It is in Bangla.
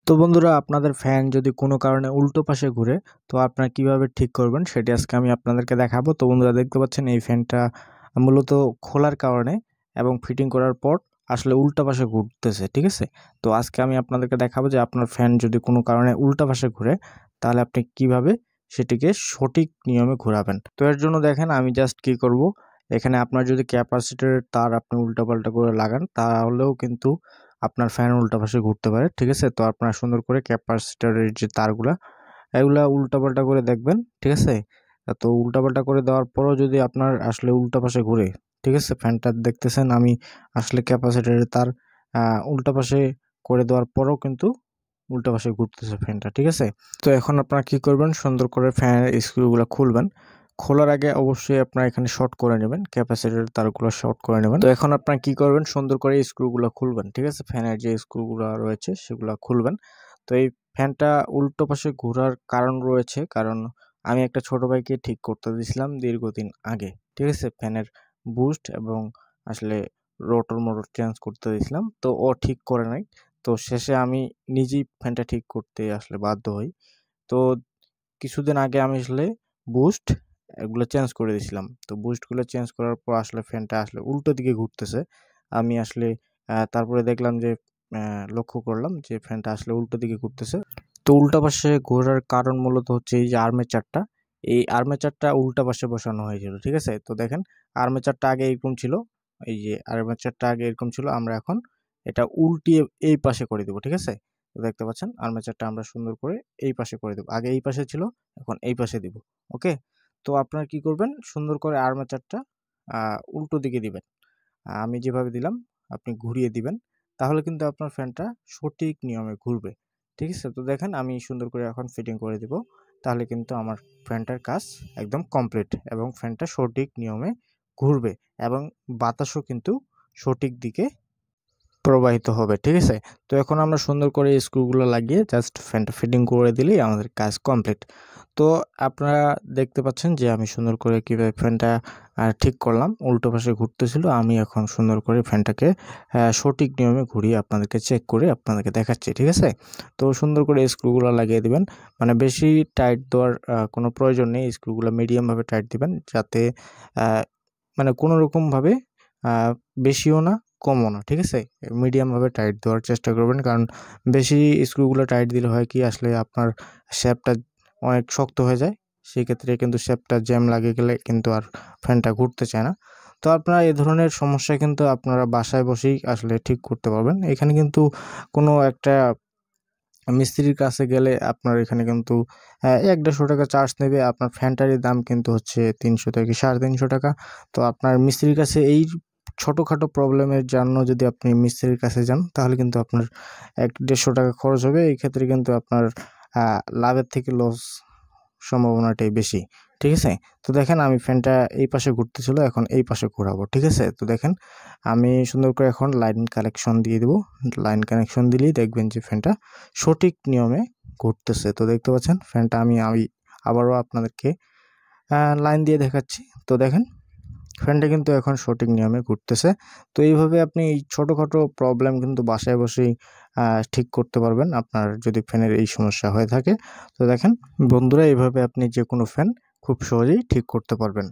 তো বন্ধুরা, আপনাদের ফ্যান যদি কোনো কারণে উল্টো পাশে ঘুরে, তো আপনারা কিভাবে ঠিক করবেন সেটি আজকে আমি আপনাদেরকে দেখাবো। তো বন্ধুরা, দেখতে পাচ্ছেন এই ফ্যানটা মূলত খোলার কারণে এবং ফিটিং করার পর আসলে উল্টা পাশে ঘুরতেছে, ঠিক আছে। তো আজকে আমি আপনাদেরকে দেখাবো যে আপনার ফ্যান যদি কোনো কারণে উল্টা পাশে ঘুরে, তাহলে আপনি কিভাবে সেটিকে সঠিক নিয়মে ঘোরাবেন। তো এর জন্য দেখেন আমি জাস্ট কি করব, এখানে আপনার যদি ক্যাপাসিটরের তার আপনি উল্টাপাল্টা করে লাগান, তাহলেও কিন্তু আপনার ফ্যান উল্টা পাশে ঘুরতে পারে, ঠিক আছে। তো আপনারা সুন্দর করে ক্যাপাসিটরের যে তারগুলা এগুলা উল্টাপাল্টা করে দেখবেন, ঠিক আছে। তো উল্টাপাল্টা করে দেওয়ার পরও যদি আপনার আসলে উল্টা পাশে ঘুরে, ঠিক আছে, ফ্যানটা দেখতেছেন আমি আসলে ক্যাপাসিটরের তার উল্টা পাশে করে দেওয়ার পরও কিন্তু উল্টা পাশে ঘুরতেছে ফ্যানটা, ঠিক আছে। তো এখন আপনারা কি করবেন, সুন্দর করে ফ্যানের স্ক্রুগুলো খুলবেন। খোলার আগে অবশ্যই আপনারা এখানে শর্ট করে নেবেন, ক্যাপাসিটরের তারগুলো শর্ট করে নেবেন। তো এখন আপনারা কি করবেন, সুন্দর করে স্ক্রুগুলো খুলবেন, ঠিক আছে। ফ্যানের যে স্ক্রুগুলো রয়েছে সেগুলো খুলবেন। তো এই ফ্যানটা উল্টো পাশে ঘোরার কারণ রয়েছে, কারণ আমি একটা ছোট ভাইকে ঠিক করতে দিয়েছিলাম দীর্ঘদিন আগে, ঠিক আছে। ফ্যানের বুস্ট এবং আসলে রোটর মোটর চেঞ্জ করতে দিয়েছিলাম, তো ও ঠিক করে নাই। তো শেষে আমি নিজেই ফ্যানটা ঠিক করতে আসলে বাধ্য হই। তো কিছুদিন আগে আমি আসলে বুস্ট এগুলো চেঞ্জ করে দিয়েছিলাম। তো বুস্টগুলো চেঞ্জ করার পর আসলে ফ্যানটা আসলে উল্টো দিকে ঘুরতেছে। আমি আসলে তারপরে দেখলাম যে লক্ষ্য করলাম যে ফ্যানটা আসলে উল্টো দিকে ঘুরতেছে। তো উল্টা পাশে ঘোরার কারণ মূলত হচ্ছে এই যে আর্মেচারটা, এই আর্মেচারটা উল্টা পাশে বসানো হয়েছিল, ঠিক আছে। তো দেখেন আর্মেচারটা আগে এরকম ছিল, এই যে আর্মেচারটা আগে এরকম ছিল, আমরা এখন এটা উল্টিয়ে এই পাশে করে দেবো, ঠিক আছে। তো দেখতে পাচ্ছেন আর্মেচারটা আমরা সুন্দর করে এই পাশে করে দেবো, আগে এই পাশে ছিল এখন এই পাশে দিব। ওকে। তো আপনারা কি করবেন, সুন্দর করে আর্মেচারটা উল্টো দিকে দিবেন। আমি যেভাবে দিলাম আপনি ঘুরিয়ে দিবেন, তাহলে কিন্তু আপনার ফ্যানটা সঠিক নিয়মে ঘুরবে, ঠিক আছে। তো দেখেন আমি সুন্দর করে এখন ফিটিং করে দিব, তাহলে কিন্তু আমার ফ্যানটার কাজ একদম কমপ্লিট এবং ফ্যানটা সঠিক নিয়মে ঘুরবে এবং বাতাসও কিন্তু সঠিক দিকে প্রবাহিত হবে, ঠিক আছে। তো এখন আমরা সুন্দর করে স্ক্রুগুলো লাগিয়ে জাস্ট ফ্যানটা ফিটিং করে দিলেই আমাদের কাজ কমপ্লিট। তো আপনারা দেখতে পাচ্ছেন যে আমি সুন্দর করে কীভাবে ফ্যানটা ঠিক করলাম, উল্টো পাশে ঘুরতেছিল, আমি এখন সুন্দর করে ফ্যানটাকে সঠিক নিয়মে ঘুরিয়ে আপনাদেরকে চেক করে আপনাদেরকে দেখাচ্ছি, ঠিক আছে। তো সুন্দর করে স্ক্রুগুলো লাগিয়ে দিবেন, মানে বেশি টাইট দেওয়ার কোনো প্রয়োজন নেই, স্ক্রুগুলো মিডিয়ামভাবে টাইট দিবেন, যাতে মানে কোনো রকমভাবে বেশিও না কমও না, ঠিক আছে। মিডিয়ামভাবে টাইট দেওয়ার চেষ্টা করবেন, কারণ বেশি স্ক্রুগুলো টাইট দিলে হয় কি, আসলে আপনার শেপটা অনেক শক্ত হয়ে যায়, সেক্ষেত্রে কিন্তু শেপটা জ্যাম লাগে গেলে কিন্তু আর ফ্যানটা ঘুরতে চায় না। তো আপনারা এ ধরনের সমস্যা কিন্তু আপনারা বাসায় বসেই আসলে ঠিক করতে পারবেন। এখানে কিন্তু কোনো একটা মিস্ত্রির কাছে গেলে আপনার এখানে কিন্তু ১-১৫০ টাকা চার্জ নেবে। আপনার ফ্যানটারই দাম কিন্তু হচ্ছে ৩০০ থেকে ৩৫০ টাকা। তো আপনার মিস্ত্রির কাছে এই ছোটোখাটো প্রবলেমের জন্য যদি আপনি মিস্ত্রির কাছে যান, তাহলে কিন্তু আপনার ১-১৫০ টাকা খরচ হবে। এই ক্ষেত্রে কিন্তু আপনার লাভের থেকে লস সম্ভাবনাটাই বেশি, ঠিক আছে। তো দেখেন আমি ফ্যানটা এই পাশে ঘুরতেছিল, এখন এই পাশে ঘোরাবো, ঠিক আছে। তো দেখেন আমি সুন্দর করে এখন লাইন কানেকশন দিয়ে দেবো। লাইন কানেকশন দিলেই দেখবেন যে ফ্যানটা সঠিক নিয়মে ঘুরতেছে। তো দেখতে পাচ্ছেন ফ্যানটা আমি আবারও আপনাদেরকে লাইন দিয়ে দেখাচ্ছি। তো দেখেন ফ্যানটা কিন্তু এখন সঠিক নিয়মে ঘুরতেছে। তো এইভাবে আপনি এই ছোটোখাটো প্রবলেম কিন্তু বাসায় বসেই ঠিক করতে পারবেন, আপনার যদি ফ্যানের এই সমস্যা হয়ে থাকে। তো দেখেন বন্ধুরা, এইভাবে আপনি যে কোনো ফ্যান খুব সহজেই ঠিক করতে পারবেন।